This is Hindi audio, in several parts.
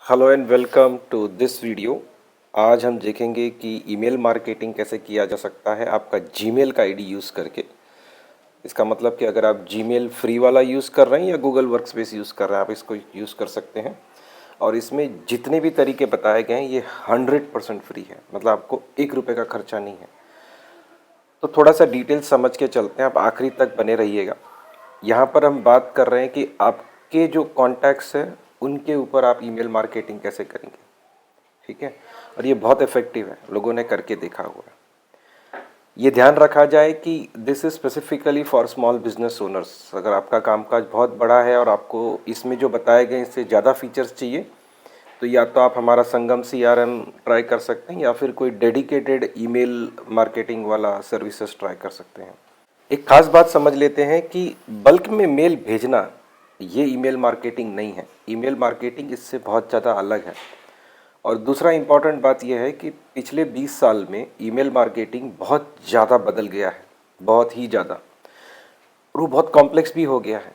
Hello and welcome to this video. आज हम देखेंगे कि ईमेल मार्केटिंग कैसे किया जा सकता है आपका जीमेल का आईडी यूज़ करके। इसका मतलब कि अगर आप जीमेल फ्री वाला यूज़ कर रहे हैं या गूगल वर्कस्पेस यूज़ कर रहे हैं, आप इसको यूज़ कर सकते हैं। और इसमें जितने भी तरीके बताए गए हैं ये 100% फ्री है, मतलब आपको 1 रुपये का खर्चा नहीं है। तो थोड़ा सा डिटेल समझ के चलते हैं, आप आखिरी तक बने रहिएगा। यहाँ पर हम बात कर रहे हैं कि आपके जो कॉन्टैक्ट्स हैं उनके ऊपर आप ईमेल मार्केटिंग कैसे करेंगे, ठीक है। और ये बहुत इफेक्टिव है, लोगों ने करके देखा हुआ है। ये ध्यान रखा जाए कि this is specifically for small business owners. अगर आपका कामकाज बहुत बड़ा है और आपको इसमें जो बताए गए इससे ज़्यादा फीचर्स चाहिए, तो या तो आप हमारा संगम CRM ट्राई कर सकते हैं या फिर कोई डेडिकेटेड ईमेल मार्केटिंग वाला सर्विसेज ट्राई कर सकते हैं। एक खास बात समझ लेते हैं कि बल्क में मेल भेजना ये ईमेल मार्केटिंग नहीं है। ईमेल मार्केटिंग इससे बहुत ज़्यादा अलग है। और दूसरा इम्पॉर्टेंट बात यह है कि पिछले 20 साल में ईमेल मार्केटिंग बहुत ज़्यादा बदल गया है, बहुत ही ज़्यादा। और वो बहुत कॉम्प्लेक्स भी हो गया है।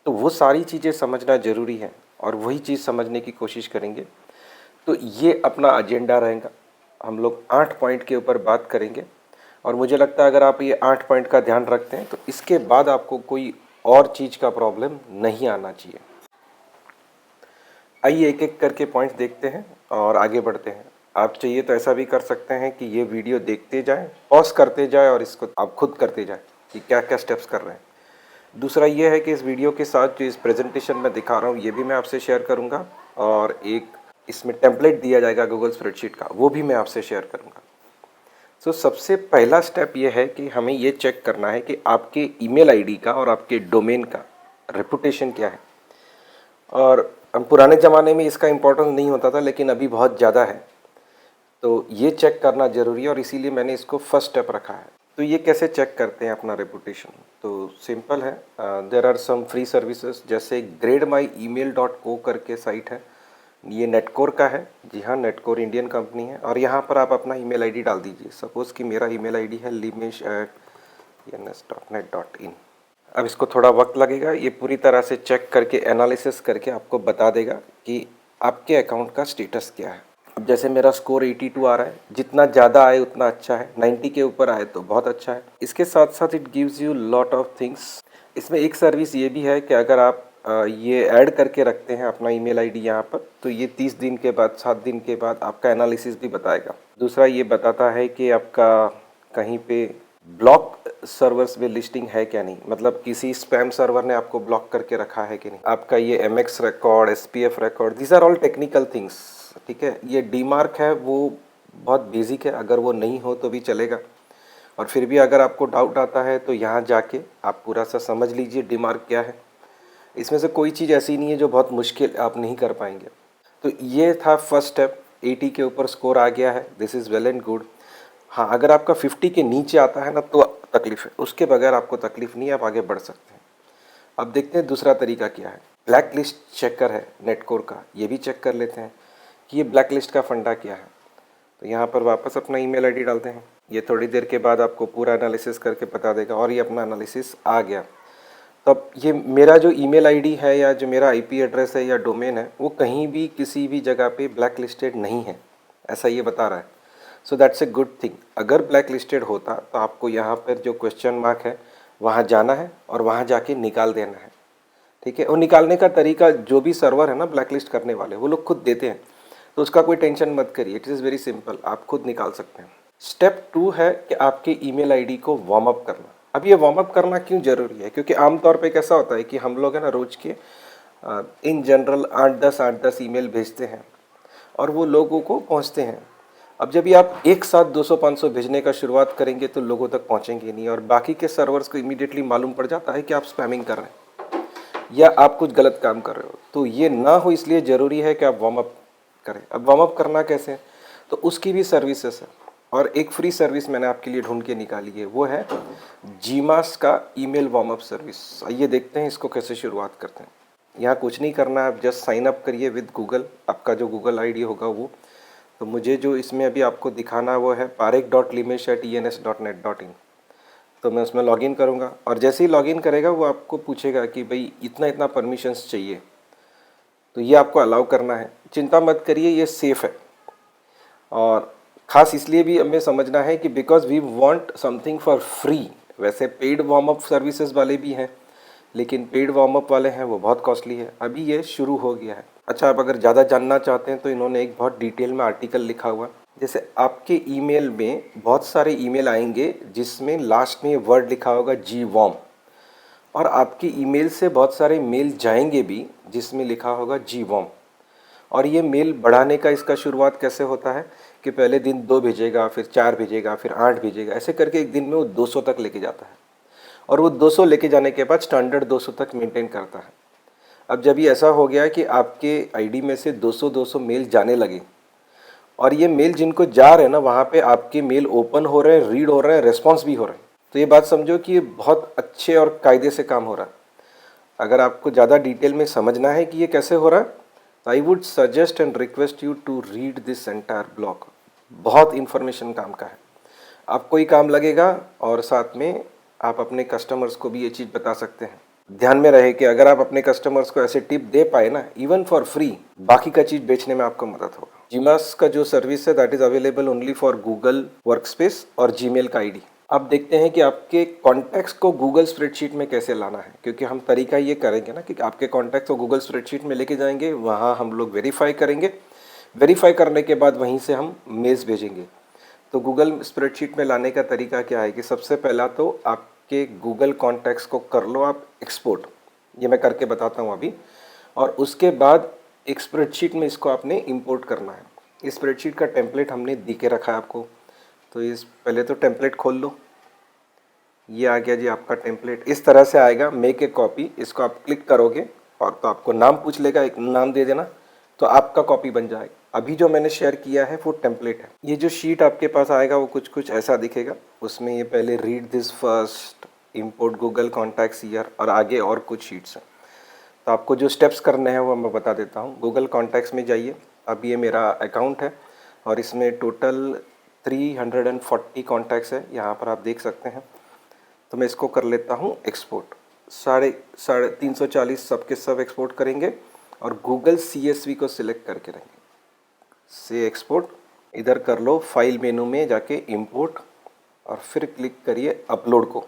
तो वो सारी चीज़ें समझना ज़रूरी है और वही चीज़ समझने की कोशिश करेंगे। तो ये अपना एजेंडा रहेगा। हम लोग 8 पॉइंट के ऊपर बात करेंगे और मुझे लगता है अगर आप ये 8 पॉइंट का ध्यान रखते हैं तो इसके बाद आपको कोई और चीज़ का प्रॉब्लम नहीं आना चाहिए। आइए एक एक करके पॉइंट्स देखते हैं और आगे बढ़ते हैं। आप चाहिए तो ऐसा भी कर सकते हैं कि ये वीडियो देखते जाएं, पॉज करते जाएं और इसको आप खुद करते जाएं कि क्या क्या स्टेप्स कर रहे हैं। दूसरा ये है कि इस वीडियो के साथ जो इस प्रेजेंटेशन में दिखा रहा हूँ ये भी मैं आपसे शेयर करूँगा और एक इसमें टेम्पलेट दिया जाएगा गूगल स्प्रेडशीट का, वो भी मैं आपसे शेयर करूँगा। सो सबसे पहला स्टेप ये है कि हमें ये चेक करना है कि आपके ईमेल आईडी का और आपके डोमेन का रेपुटेशन क्या है। और हम पुराने ज़माने में इसका इम्पोर्टेंस नहीं होता था, लेकिन अभी बहुत ज़्यादा है। तो ये चेक करना ज़रूरी है और इसीलिए मैंने इसको फर्स्ट स्टेप रखा है। तो ये कैसे चेक करते हैं अपना रेपुटेशन? तो सिंपल है, there are some free services जैसे grademyemail.co करके साइट है। ये नेटकोर का है। जी हाँ, नेटकोर इंडियन कंपनी है और यहाँ पर आप अपना ईमेल आईडी डाल दीजिए। सपोज़ कि मेरा ईमेल आईडी है limesh@ens.net.in। अब इसको थोड़ा वक्त लगेगा, ये पूरी तरह से चेक करके एनालिसिस करके आपको बता देगा कि आपके अकाउंट का स्टेटस क्या है। अब जैसे मेरा स्कोर 82 आ रहा है, जितना ज़्यादा आए उतना अच्छा है, 90 के ऊपर आए तो बहुत अच्छा है। इसके साथ साथ it gives you lot of things. इसमें एक सर्विस ये भी है कि अगर आप ये ऐड करके रखते हैं अपना ईमेल आईडी यहाँ पर, तो ये 30 दिन के बाद 7 दिन के बाद आपका एनालिसिस भी बताएगा। दूसरा ये बताता है कि आपका कहीं पे ब्लॉक सर्वर्स में लिस्टिंग है क्या नहीं, मतलब किसी स्पैम सर्वर ने आपको ब्लॉक करके रखा है कि नहीं। आपका ये MX record, SPF record, these are all technical things, ठीक है। ये डीमार्क है वो बहुत बेसिक है, अगर वो नहीं हो तो भी चलेगा। और फिर भी अगर आपको डाउट आता है तो यहाँ जाके आप पूरा सा समझ लीजिए डीमार्क क्या है। इसमें से कोई चीज़ ऐसी नहीं है जो बहुत मुश्किल आप नहीं कर पाएंगे। तो ये था फर्स्ट स्टेप। 80 के ऊपर स्कोर आ गया है, this is well and good. हाँ, अगर आपका 50 के नीचे आता है ना तो तकलीफ है, उसके बगैर आपको तकलीफ नहीं है, आप आगे बढ़ सकते हैं। अब देखते हैं दूसरा तरीका क्या है। ब्लैक लिस्ट चेकर है नेटकोर का, ये भी चेक कर लेते हैं कि ये ब्लैक लिस्ट का फंडा क्या है। तो यहाँ पर वापस अपना ईमेल आईडी डालते हैं। ये थोड़ी देर के बाद आपको पूरा एनालिसिस करके बता देगा और ये अपना एनालिसिस आ गया। तो अब ये मेरा जो ईमेल आईडी है या जो मेरा IP एड्रेस है या डोमेन है वो कहीं भी किसी भी जगह पे ब्लैक लिस्टेड नहीं है, ऐसा ये बता रहा है। So that's a good thing. अगर ब्लैक लिस्टेड होता तो आपको यहाँ पर जो क्वेश्चन मार्क है वहाँ जाना है और वहाँ जाके निकाल देना है, ठीक है। और निकालने का तरीका जो भी सर्वर है ना ब्लैक लिस्ट करने वाले, वो लोग खुद देते हैं, तो उसका कोई टेंशन मत करिए, इट इज़ वेरी सिंपल, आप खुद निकाल सकते हैं। स्टेप 2 है कि आपके ईमेल आईडी को वार्म अप करना। अब ये वार्म अप करना क्यों ज़रूरी है? क्योंकि आमतौर पे कैसा होता है कि हम लोग है ना रोज़ के इन जनरल 8-10 ईमेल भेजते हैं और वो लोगों को पहुंचते हैं। अब जब भी आप एक साथ 200-500 भेजने का शुरुआत करेंगे तो लोगों तक पहुंचेंगे नहीं और बाकी के सर्वर्स को इमीडिएटली मालूम पड़ जाता है कि आप स्पैमिंग कर रहे हैं या आप कुछ गलत काम कर रहे हो। तो ये ना हो इसलिए ज़रूरी है कि आप वार्म अप करें। अब वार्म अप करना कैसे? तो उसकी भी सर्विसेज है और एक फ्री सर्विस मैंने आपके लिए ढूंढ के निकाली है, वो है जीमास का ईमेल वार्म अप सर्विस। आइए देखते हैं इसको कैसे शुरुआत करते हैं। यहाँ कुछ नहीं करना है, आप जस्ट साइन अप करिए विद गूगल, आपका जो गूगल आईडी होगा वो। तो मुझे जो इसमें अभी आपको दिखाना है वो है parekh.limesh@ens.net.in। तो मैं उसमें लॉगिन करूँगा और जैसे ही लॉगिन करेगा वो आपको पूछेगा कि भाई इतना इतना परमिशंस चाहिए, तो ये आपको अलाउ करना है। चिंता मत करिए, ये सेफ़ है। और ख़ास इसलिए भी हमें समझना है कि because we want something for free. वैसे पेड वार्म अप सर्विसेज वाले भी हैं, लेकिन पेड वार्म अप वाले हैं वो बहुत कॉस्टली है। अभी ये शुरू हो गया है। अच्छा, आप अगर ज़्यादा जानना चाहते हैं तो इन्होंने एक बहुत डिटेल में आर्टिकल लिखा हुआ है। जैसे आपके ईमेल में बहुत सारे ईमेल आएंगे जिसमें लास्ट में ये वर्ड लिखा होगा जी वॉर्म, और आपकी ईमेल से बहुत सारे मेल जाएंगे भी जिसमें लिखा होगा जी वॉर्म। और ये मेल बढ़ाने का इसका शुरुआत कैसे होता है कि पहले दिन 2 भेजेगा, फिर 4 भेजेगा, फिर 8 भेजेगा, ऐसे करके एक दिन में वो 200 तक लेके जाता है। और वो 200 लेके जाने के बाद स्टैंडर्ड 200 तक मेंटेन करता है। अब जब ये ऐसा हो गया कि आपके आईडी में से 200 मेल जाने लगे, और ये मेल जिनको जा रहे हैं ना, वहाँ पे आपके मेल ओपन हो रहे हैं, रीड हो रहे हैं, रेस्पॉन्स भी हो रहे हैं। तो ये बात समझो कि ये बहुत अच्छे और कायदे से काम हो रहा है। अगर आपको ज़्यादा डिटेल में समझना है कि ये कैसे हो रहा है, I would suggest and request you to read this entire blog. बहुत इन्फॉर्मेशन काम का है, आपको ही काम लगेगा, और साथ में आप अपने कस्टमर्स को भी ये चीज़ बता सकते हैं। ध्यान में रहे कि अगर आप अपने कस्टमर्स को ऐसे टिप दे पाए ना, इवन फॉर फ्री, बाकी का चीज़ बेचने में आपको मदद होगा। जीमास का जो सर्विस है that is available only for Google workspace और जीमेल का आईडी। अब देखते हैं कि आपके कॉन्टैक्ट्स को गूगल स्प्रेडशीट में कैसे लाना है, क्योंकि हम तरीका ये करेंगे ना कि आपके कॉन्टैक्ट्स को गूगल स्प्रेडशीट में लेके जाएंगे, वहाँ हम लोग वेरीफाई करेंगे। वेरीफाई करने के बाद वहीं से हम मेल्स भेजेंगे। तो गूगल स्प्रेडशीट में लाने का तरीका क्या है कि सबसे पहला तो आपके गूगल कॉन्टैक्ट्स को कर लो आप एक्सपोर्ट, ये मैं करके बताता हूँ अभी। और उसके बाद एक स्प्रेडशीट में इसको आपने इंपोर्ट करना है। इस स्प्रेडशीट का टेम्पलेट हमने दे के रखा है आपको, तो इस पहले तो टेम्पलेट खोल लो। ये आ गया जी आपका टेम्पलेट, इस तरह से आएगा। मेक ए कॉपी, इसको आप क्लिक करोगे और तो आपको नाम पूछ लेगा, एक नाम दे देना, तो आपका कॉपी बन जाएगा। अभी जो मैंने शेयर किया है वो टेम्पलेट है। ये जो शीट आपके पास आएगा वो कुछ कुछ ऐसा दिखेगा। उसमें ये पहले read this first, import Google contacts year, और आगे और कुछ शीट्स हैं। तो आपको जो स्टेप्स करने हैं वो मैं बता देता हूँ। गूगल कॉन्टैक्ट्स में जाइए। अब ये मेरा अकाउंट है और इसमें टोटल 340 कॉन्टैक्ट्स है, यहाँ पर आप देख सकते हैं। तो मैं इसको कर लेता हूँ एक्सपोर्ट। साढ़े 340 सब के सब एक्सपोर्ट करेंगे और गूगल CSV को सिलेक्ट करके रहेंगे। से एक्सपोर्ट, इधर कर लो फाइल मेनू में जाके इंपोर्ट, और फिर क्लिक करिए अपलोड को।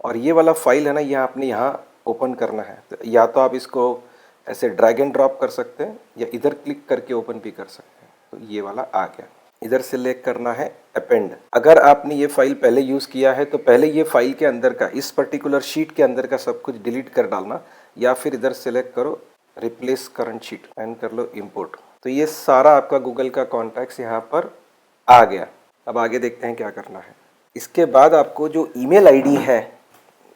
और ये वाला फाइल है ना, यह आपने यहाँ ओपन करना है। तो या तो आप इसको ऐसे ड्रैग एंड ड्रॉप कर सकते हैं या इधर क्लिक करके ओपन भी कर सकते हैं। तो ये वाला आ गया। इधर सिलेक्ट करना है अपेंड। अगर आपने ये फाइल पहले यूज़ किया है तो पहले ये फाइल के अंदर का, इस पर्टिकुलर शीट के अंदर का सब कुछ डिलीट कर डालना, या फिर इधर सिलेक्ट करो रिप्लेस करंट शीट एंड कर लो इंपोर्ट। तो ये सारा आपका गूगल का कॉन्टैक्ट्स यहाँ पर आ गया। अब आगे देखते हैं क्या करना है। इसके बाद आपको जो ईमेल आईडी है,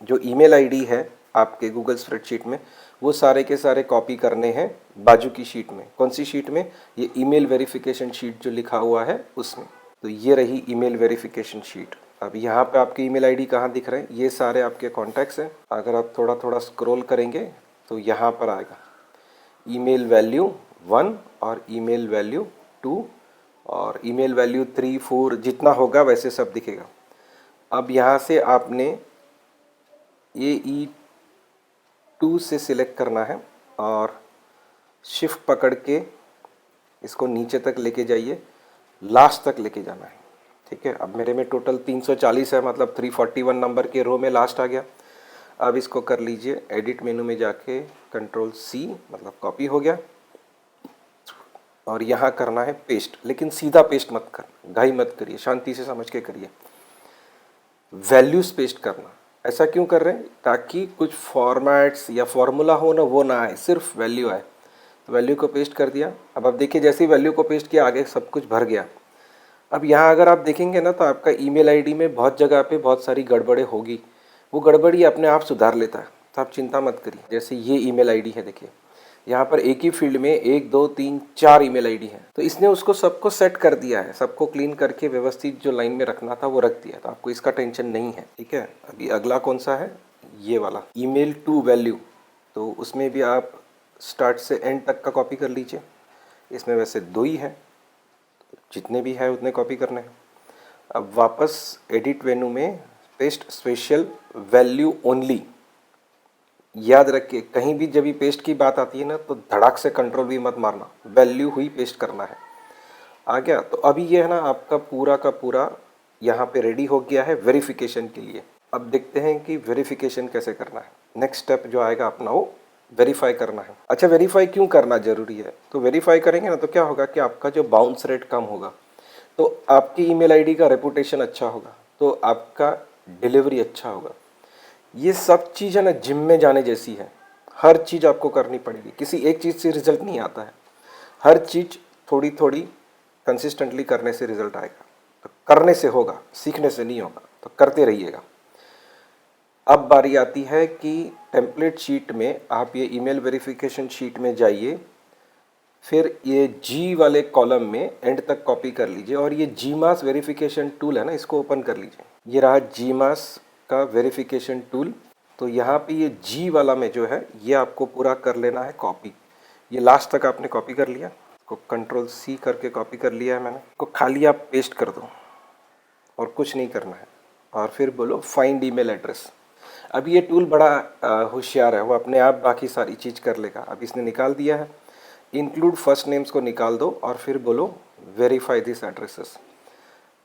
जो ईमेल आईडी है आपके गूगल स्प्रेडशीट में, वो सारे के सारे कॉपी करने हैं बाजू की शीट में। कौन सी शीट में? ये ईमेल वेरिफिकेशन शीट जो लिखा हुआ है उसमें। तो ये रही ईमेल वेरिफिकेशन शीट। अब यहाँ पे आपके ईमेल आईडी कहाँ दिख रहे हैं? ये सारे आपके कॉन्टैक्ट्स हैं। अगर आप थोड़ा थोड़ा स्क्रॉल करेंगे तो यहाँ पर आएगा ईमेल वैल्यू 1 और ईमेल वैल्यू 2 और ईमेल वैल्यू 3, 4 जितना होगा वैसे सब दिखेगा। अब यहाँ से आपने AE2 से सिलेक्ट करना है और शिफ्ट पकड़ के इसको नीचे तक लेके जाइए, लास्ट तक लेके जाना है। ठीक है, अब मेरे में टोटल 340 है, मतलब 341 नंबर के रो में लास्ट आ गया। अब इसको कर लीजिए एडिट मेनू में जाके Ctrl+C, मतलब कॉपी हो गया। और यहाँ करना है पेस्ट, लेकिन सीधा पेस्ट मत कर, घाई मत करिए, शांति से समझ के करिए। वैल्यूज पेस्ट करना। ऐसा क्यों कर रहे हैं? ताकि कुछ फॉर्मेट्स या फॉर्मूला हो ना, वो ना आए, सिर्फ वैल्यू आए। तो वैल्यू को पेस्ट कर दिया। अब आप देखिए जैसे ही वैल्यू को पेस्ट किया आगे सब कुछ भर गया। अब यहाँ अगर आप देखेंगे ना तो आपका ईमेल आईडी में बहुत जगह पे बहुत सारी गड़बड़े होगी, वो गड़बड़ी अपने आप सुधार लेता है, तो आप चिंता मत करिए। जैसे ये ईमेल आईडी है, देखिए यहाँ पर एक ही फील्ड में 1, 2, 3, 4 ईमेल आईडी है, तो इसने उसको सबको सेट कर दिया है, सबको क्लीन करके व्यवस्थित जो लाइन में रखना था वो रख दिया, तो आपको इसका टेंशन नहीं है। ठीक है, अभी अगला कौन सा है? ये वाला ईमेल टू वैल्यू। तो उसमें भी आप स्टार्ट से एंड तक का कॉपी कर लीजिए। इसमें वैसे 2 ही है, जितने भी है उतने कॉपी करने हैं। अब वापस एडिट मेनू में पेस्ट स्पेशल वैल्यू ओनली, याद रखिए, कहीं भी जब भी पेस्ट की बात आती है ना तो धड़ाक से कंट्रोल भी मत मारना, वैल्यू हुई पेस्ट करना है। आ गया? तो अभी ये है ना आपका पूरा का पूरा यहाँ पे रेडी हो गया है वेरिफिकेशन के लिए। अब देखते हैं कि वेरिफिकेशन कैसे करना है। नेक्स्ट स्टेप जो आएगा अपना वो वेरीफाई करना है। अच्छा, वेरीफाई क्यों करना जरूरी है? तो वेरीफाई करेंगे ना तो क्या होगा कि आपका जो बाउंस रेट कम होगा, तो आपकी ईमेल आईडी का रेपुटेशन अच्छा होगा, तो आपका डिलीवरी अच्छा होगा। ये सब चीज़ है ना जिम में जाने जैसी है। हर चीज़ आपको करनी पड़ेगी, किसी एक चीज़ से रिजल्ट नहीं आता है। हर चीज़ थोड़ी थोड़ी कंसिस्टेंटली करने से रिजल्ट आएगा। तो करने से होगा, सीखने से नहीं होगा, तो करते रहिएगा। अब बारी आती है कि टेम्पलेट शीट में आप ये ईमेल वेरिफिकेशन शीट में जाइए, फिर ये जी वाले कॉलम में एंड तक कॉपी कर लीजिए और ये जीमास वेरिफिकेशन टूल है ना, इसको ओपन कर लीजिए। ये रहा जीमास का वेरिफिकेशन टूल। तो यहाँ पे ये जी वाला में जो है ये आपको पूरा कर लेना है कॉपी। ये लास्ट तक आपने कॉपी कर लिया, को कंट्रोल सी करके कॉपी कर लिया है मैंने, को खाली आप पेस्ट कर दो और कुछ नहीं करना है। और फिर बोलो फाइंड ईमेल एड्रेस। अब ये टूल बड़ा होशियार है, वो अपने आप बाकी सारी चीज़ कर लेगा। अब इसने निकाल दिया है, इंक्लूड फर्स्ट नेम्स को निकाल दो और फिर बोलो वेरीफाई दिस एड्रेसेस।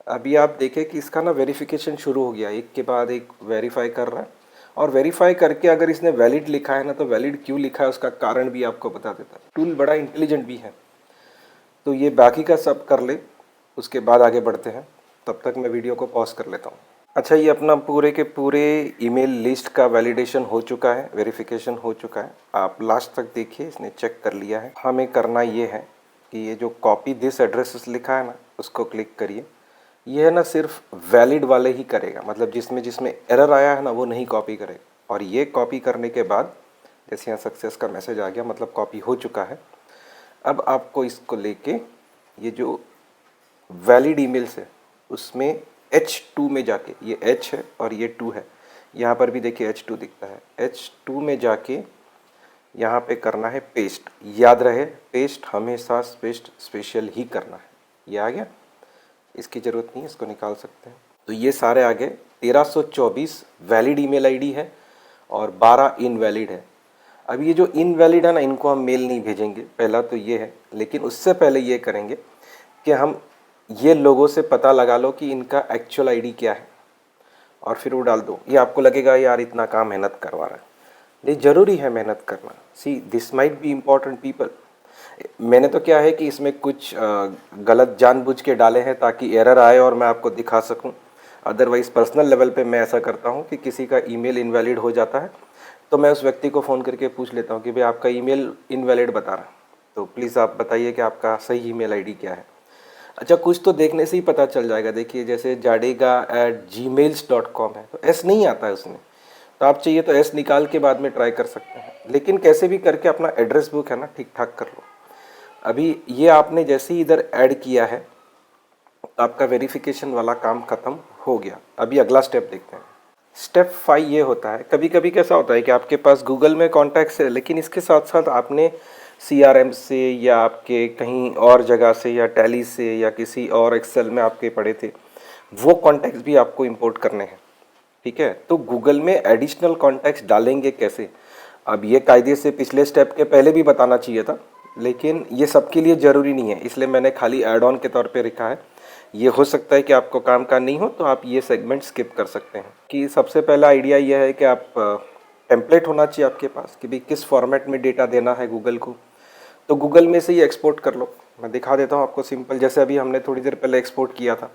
अभी आप देखें कि इसका ना वेरिफिकेशन शुरू हो गया, एक के बाद एक वेरीफाई कर रहा है। और वेरीफाई करके अगर इसने वैलिड लिखा है ना, तो वैलिड क्यों लिखा है उसका कारण भी आपको बता देता है। टूल बड़ा इंटेलिजेंट भी है। तो ये बाकी का सब कर ले, उसके बाद आगे बढ़ते हैं। तब तक मैं वीडियो को पॉज कर लेता हूँ। अच्छा, ये अपना पूरे के पूरे ईमेल लिस्ट का वैलिडेशन हो चुका है, वेरिफिकेशन हो चुका है। आप लास्ट तक देखिए, इसने चेक कर लिया है। हमें करना ये है कि ये जो कॉपी दिस एड्रेसेस लिखा है ना, उसको क्लिक करिए। ये है ना सिर्फ वैलिड वाले ही करेगा, मतलब जिसमें जिसमें एरर आया है ना वो नहीं कॉपी करेगा। और ये कॉपी करने के बाद जैसे यहाँ सक्सेस का मैसेज आ गया, मतलब कॉपी हो चुका है। अब आपको इसको लेके ये जो वैलिड ईमेल्स है उसमें H2 में जाके, ये H है और ये 2 है, यहाँ पर भी देखिए H2 दिखता है। H2 में जाके यहाँ पे करना है पेस्ट। याद रहे, पेस्ट हमेशा पेस्ट स्पेशल ही करना है। ये आ गया, इसकी ज़रूरत नहीं है, इसको निकाल सकते हैं। तो ये सारे आ गए। 1324 वैलिड ईमेल आईडी है और 12 इनवैलिड है। अब ये जो इनवैलिड है ना, इनको हम मेल नहीं भेजेंगे, पहला तो ये है। लेकिन उससे पहले ये करेंगे कि हम ये लोगों से पता लगा लो कि इनका एक्चुअल आईडी क्या है और फिर वो डाल दो। ये आपको लगेगा यार इतना काम मेहनत करवा रहा है, नहीं, ज़रूरी है मेहनत करना। See this might be important people. मैंने तो क्या है कि इसमें कुछ गलत जानबूझ के डाले हैं ताकि एरर आए और मैं आपको दिखा सकूं। अदरवाइज़ पर्सनल लेवल पे मैं ऐसा करता हूं कि किसी का ईमेल इनवैलिड हो जाता है तो मैं उस व्यक्ति को फ़ोन करके पूछ लेता हूं कि भाई आपका ईमेल इनवैलिड बता रहा है, तो प्लीज़ आप बताइए कि आपका सही ईमेल आईडी क्या है। अच्छा, कुछ तो देखने से ही पता चल जाएगा। देखिए जैसे jadega@gmails.com है, तो एस नहीं आता है उसमें, तो आप चाहिए तो एस निकाल के बाद में ट्राई कर सकते हैं। लेकिन कैसे भी करके अपना एड्रेस बुक है ना ठीक ठाक कर लो। अभी ये आपने जैसे ही इधर ऐड किया है तो आपका वेरिफिकेशन वाला काम ख़त्म हो गया। अभी अगला स्टेप देखते हैं। स्टेप 5 ये होता है, कभी कभी कैसा होता है कि आपके पास गूगल में कॉन्टैक्ट्स है, लेकिन इसके साथ साथ आपने CRM से या आपके कहीं और जगह से या टैली से या किसी और एक्सेल में आपके पड़े थे, वो कॉन्टैक्ट्स भी आपको इंपोर्ट करने हैं। ठीक है, तो गूगल में एडिशनल कॉन्टैक्ट्स डालेंगे कैसे? अब ये कायदे से पिछले स्टेप के पहले भी बताना चाहिए था, लेकिन ये सबके लिए ज़रूरी नहीं है, इसलिए मैंने खाली ऐड ऑन के तौर पे लिखा है। ये हो सकता है कि आपको काम का नहीं हो तो आप ये सेगमेंट स्किप कर सकते हैं। कि सबसे पहला आइडिया यह है कि आप टेम्पलेट होना चाहिए आपके पास कि भाई किस फॉर्मेट में डेटा देना है गूगल को। तो गूगल में से ही एक्सपोर्ट कर लो। मैं दिखा देता हूँ आपको सिंपल, जैसे अभी हमने थोड़ी देर पहले एक्सपोर्ट किया था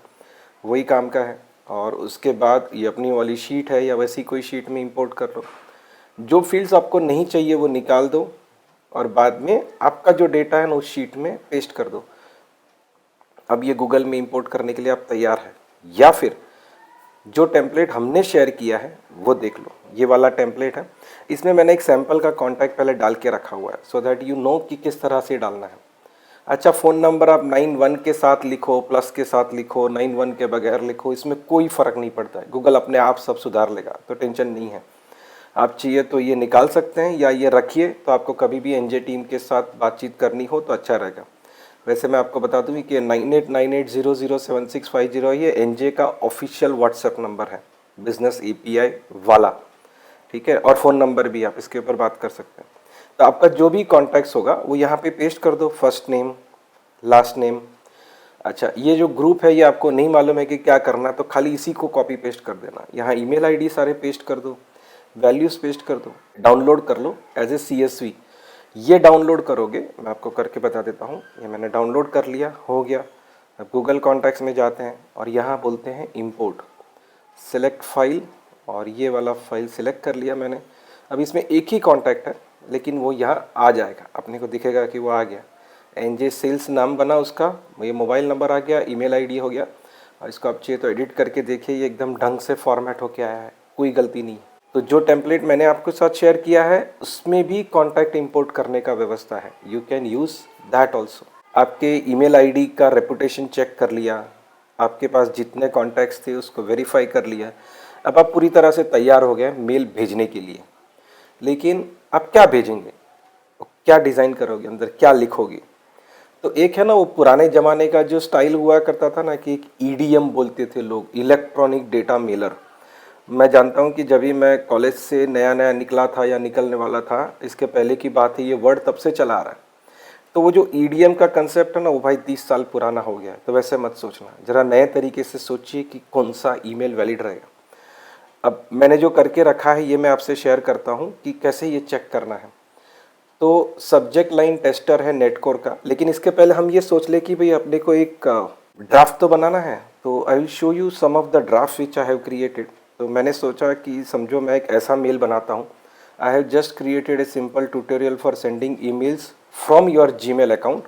वही काम का है। और उसके बाद ये अपनी वाली शीट है या वैसी कोई शीट में इंपोर्ट कर लो। जो फील्ड्स आपको नहीं चाहिए वो निकाल दो और बाद में आपका जो डेटा है ना उस शीट में पेस्ट कर दो। अब ये गूगल में इंपोर्ट करने के लिए आप तैयार हैं, या फिर जो टेम्पलेट हमने शेयर किया है वो देख लो। ये वाला टेम्पलेट है, इसमें मैंने एक सैम्पल का कॉन्टैक्ट पहले डाल के रखा हुआ है सो दैट यू नो कि किस तरह से डालना है। अच्छा, फ़ोन नंबर आप 91 के साथ लिखो, प्लस के साथ लिखो, 91 के बगैर लिखो, इसमें कोई फ़र्क नहीं पड़ता है। गूगल अपने आप सब सुधार लेगा, तो टेंशन नहीं है। आप चाहिए तो ये निकाल सकते हैं या ये रखिए, तो आपको कभी भी NJ टीम के साथ बातचीत करनी हो तो अच्छा रहेगा। वैसे मैं आपको बता दूं कि 9898007650 ये NJ का ऑफिशियल व्हाट्सएप नंबर है, बिजनेस API वाला। ठीक है, और फ़ोन नंबर भी आप इसके ऊपर बात कर सकते हैं। तो आपका जो भी कॉन्टैक्ट्स होगा वो यहाँ पे पेस्ट कर दो, फर्स्ट नेम, लास्ट नेम। अच्छा, ये जो ग्रुप है ये आपको नहीं मालूम है कि क्या करना है, तो खाली इसी को कॉपी पेस्ट कर देना। यहाँ ईमेल आईडी सारे पेस्ट कर दो, वैल्यूज़ पेस्ट कर दो, डाउनलोड कर लो एज ए CSV। ये डाउनलोड करोगे, मैं आपको करके बता देता हूँ। ये मैंने डाउनलोड कर लिया, हो गया। अब गूगल कॉन्टैक्ट्स में जाते हैं और यहाँ बोलते हैं इम्पोर्ट, सेलेक्ट फाइल, और ये वाला फाइल सिलेक्ट कर लिया मैंने। अब इसमें एक ही कॉन्टैक्ट है, लेकिन वो यहाँ आ जाएगा, अपने को दिखेगा कि वो आ गया। NJ सेल्स नाम बना उसका, ये मोबाइल नंबर आ गया, ईमेल आईडी हो गया। और इसको आप चाहिए तो एडिट करके देखिए, ये एकदम ढंग से फॉर्मेट होके आया है, कोई गलती नहीं है। तो जो टेम्पलेट मैंने आपके साथ शेयर किया है उसमें भी कॉन्टैक्ट इंपोर्ट करने का व्यवस्था है, you can use that also. आपके ईमेल आईडी का रेपुटेशन चेक कर लिया, आपके पास जितने कॉन्टैक्ट्स थे उसको वेरीफाई कर लिया। अब आप पूरी तरह से तैयार हो गए मेल भेजने के लिए। लेकिन आप क्या भेजेंगे, क्या डिज़ाइन करोगे, अंदर क्या लिखोगे? तो एक है ना वो पुराने ज़माने का जो स्टाइल हुआ करता था ना, कि एक EDM बोलते थे लोग, इलेक्ट्रॉनिक डेटा मेलर। मैं जानता हूँ कि जब भी मैं कॉलेज से नया नया निकला था या निकलने वाला था, इसके पहले की बात है, ये वर्ड तब से चला आ रहा है। तो वो जो EDM का कंसेप्ट है ना, वो भाई 30 साल पुराना हो गया है। तो वैसे मत सोचना, ज़रा नए तरीके से सोचिए कि कौन सा ईमेल वैलिड रहेगा। अब मैंने जो करके रखा है ये मैं आपसे शेयर करता हूँ कि कैसे ये चेक करना है। तो सब्जेक्ट लाइन टेस्टर है नेटकोर का, लेकिन इसके पहले हम ये सोच ले कि भाई अपने को एक ड्राफ्ट तो बनाना है। तो I will show you some of the draft which I have created. तो मैंने सोचा कि समझो मैं एक ऐसा मेल बनाता हूँ। I have just created a simple tutorial for sending emails from your Gmail account,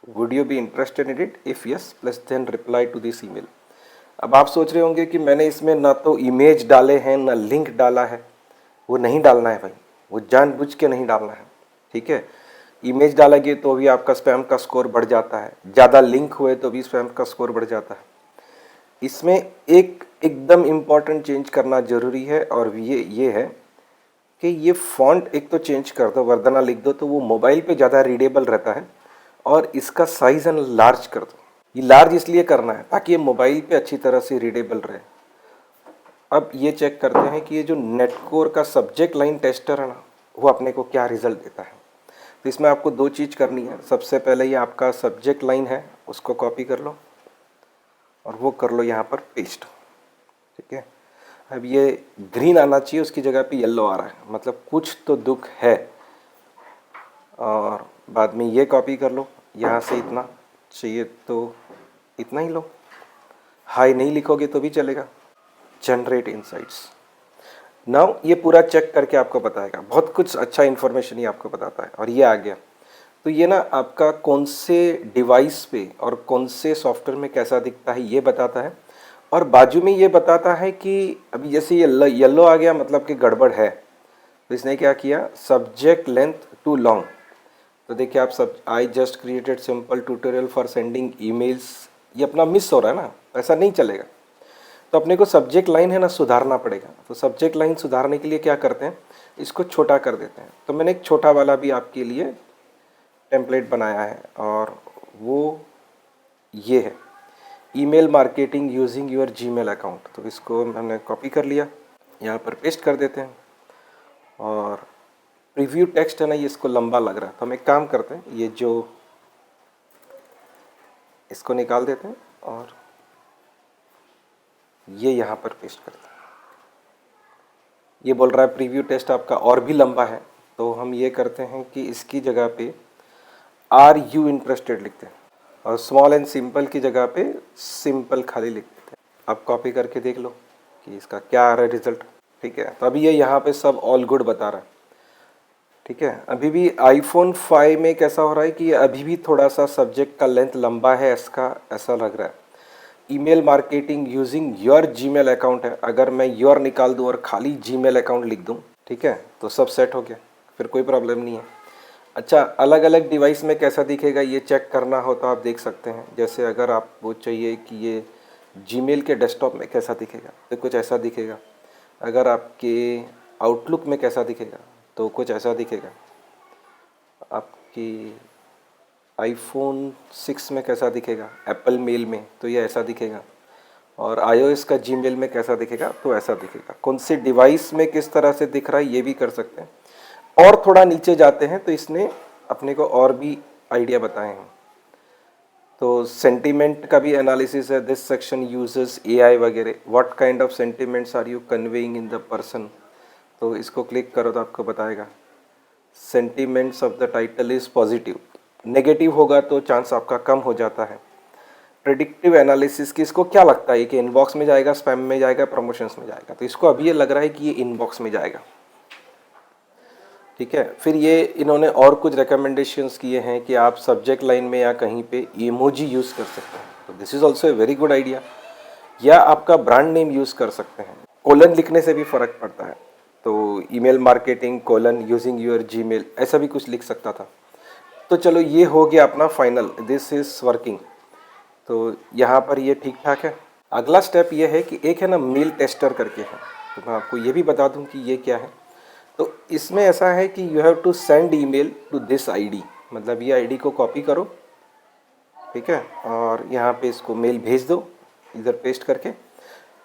would you be interested in it, if yes plus then reply to this email. अब आप सोच रहे होंगे कि मैंने इसमें ना तो इमेज डाले हैं ना लिंक डाला है। वो नहीं डालना है भाई, वो जानबूझ के नहीं डालना है, ठीक है। इमेज डालेंगे तो भी आपका स्पैम का स्कोर बढ़ जाता है, ज़्यादा लिंक हुए तो भी स्पैम का स्कोर बढ़ जाता है। इसमें एक एकदम इम्पॉर्टेंट चेंज करना ज़रूरी है, और ये है कि ये फॉन्ट एक तो चेंज कर दो, वरदाना लिख दो, तो वो मोबाइल पे ज़्यादा रीडेबल रहता है। और इसका साइज़ एंड लार्ज कर दो। ये लार्ज इसलिए करना है ताकि ये मोबाइल पे अच्छी तरह से रीडेबल रहे। अब ये चेक करते हैं कि ये जो नेटकोर का सब्जेक्ट लाइन टेस्टर है ना, वो अपने को क्या रिजल्ट देता है। तो इसमें आपको दो चीज़ करनी है। सबसे पहले ये आपका सब्जेक्ट लाइन है, उसको कॉपी कर लो और वो कर लो यहाँ पर पेस्ट, ठीक है। अब ये ग्रीन आना चाहिए, उसकी जगह पे येलो आ रहा है, मतलब कुछ तो दुख है। और बाद में ये कॉपी कर लो, यहाँ से इतना चाहिए तो इतना ही लो, हाई नहीं लिखोगे तो भी चलेगा। Generate insights. नाउ ये पूरा चेक करके आपको बताएगा, बहुत कुछ अच्छा इन्फॉर्मेशन ही आपको बताता है। और ये आ गया, तो ये ना आपका कौन से डिवाइस पे और कौन से सॉफ्टवेयर में कैसा दिखता है ये बताता है। और बाजू में ये बताता है कि अभी जैसे ये येलो आ गया, मतलब कि गड़बड़ है। तो इसने क्या किया, सब्जेक्ट लेंथ टू लॉन्ग। तो देखिए आप सब, I just created simple tutorial for sending emails, ये अपना मिस हो रहा है ना, ऐसा नहीं चलेगा। तो अपने को सब्जेक्ट लाइन है ना सुधारना पड़ेगा। तो सब्जेक्ट लाइन सुधारने के लिए क्या करते हैं, इसको छोटा कर देते हैं। तो मैंने एक छोटा वाला भी आपके लिए टेम्पलेट बनाया है, और वो ये है, email marketing using your Gmail account. तो इसको मैंने कॉपी कर लिया, यहाँ पर पेस्ट कर देते हैं। और प्रीव्यू टेक्स्ट है ना, ये इसको लंबा लग रहा है, तो हम एक काम करते हैं, ये जो इसको निकाल देते हैं और ये यहाँ पर पेस्ट करते हैं। ये बोल रहा है प्रीव्यू टेस्ट आपका और भी लंबा है, तो हम ये करते हैं कि इसकी जगह पे आर यू इंटरेस्टेड लिखते हैं, और स्मॉल एंड सिंपल की जगह पे सिंपल खाली लिख देते हैं। आप कॉपी करके देख लो कि इसका क्या आ रहा है रिजल्ट, ठीक है। तो अभी ये यहाँ पे सब ऑल गुड बता रहा है, ठीक है। अभी भी iPhone 5 में कैसा हो रहा है कि अभी भी थोड़ा सा सब्जेक्ट का लेंथ लंबा है इसका, ऐसा लग रहा है। Email marketing using your Gmail account है, अगर मैं योर निकाल दूँ और खाली जीमेल अकाउंट लिख दूँ, ठीक है, तो सब सेट हो गया, फिर कोई प्रॉब्लम नहीं है। अच्छा, अलग अलग डिवाइस में कैसा दिखेगा ये चेक करना हो तो आप देख सकते हैं। जैसे अगर आप वो चाहिए कि ये जीमेल के डेस्कटॉप में कैसा दिखेगा, तो कुछ ऐसा दिखेगा। अगर आपके आउटलुक में कैसा दिखेगा, तो कुछ ऐसा दिखेगा। आपकी iPhone 6 में कैसा दिखेगा, एप्पल मेल में, तो ये ऐसा दिखेगा। और iOS का जीमेल में कैसा दिखेगा, तो ऐसा दिखेगा। कौन से डिवाइस में किस तरह से दिख रहा है ये भी कर सकते हैं। और थोड़ा नीचे जाते हैं तो इसने अपने को और भी आइडिया बताए हैं। तो सेंटीमेंट का भी एनालिसिस है। दिस सेक्शन यूजेस एआई वगैरह, what kind of sentiments are you conveying in the person. तो इसको क्लिक करो तो आपको बताएगा sentiments of the title is positive, negative होगा तो चांस आपका कम हो जाता है। प्रेडिक्टिव एनालिसिस की इसको क्या लगता है कि इनबॉक्स में जाएगा, स्पैम में जाएगा, प्रमोशंस में जाएगा। तो इसको अभी ये लग रहा है कि ये इनबॉक्स में जाएगा, ठीक है। फिर ये इन्होंने और कुछ रिकमेंडेशंस किए हैं कि आप सब्जेक्ट लाइन में या कहीं पे इमोजी यूज़ कर सकते हैं। तो this is also a very good idea. या आपका ब्रांड नेम यूज़ कर सकते हैं। कोलन लिखने से भी फ़र्क पड़ता है। तो email marketing colon using your Gmail, ऐसा भी कुछ लिख सकता था। तो चलो ये हो गया अपना फाइनल, दिस इज़ वर्किंग। तो यहाँ पर ये ठीक ठाक है। अगला स्टेप ये है कि एक है ना मेल टेस्टर करके है, तो मैं आपको ये भी बता दूँ कि ये क्या है। तो इसमें ऐसा है कि you have to send email to this ID, मतलब ये आईडी को कॉपी करो, ठीक है, और यहाँ पे इसको मेल भेज दो इधर पेस्ट करके।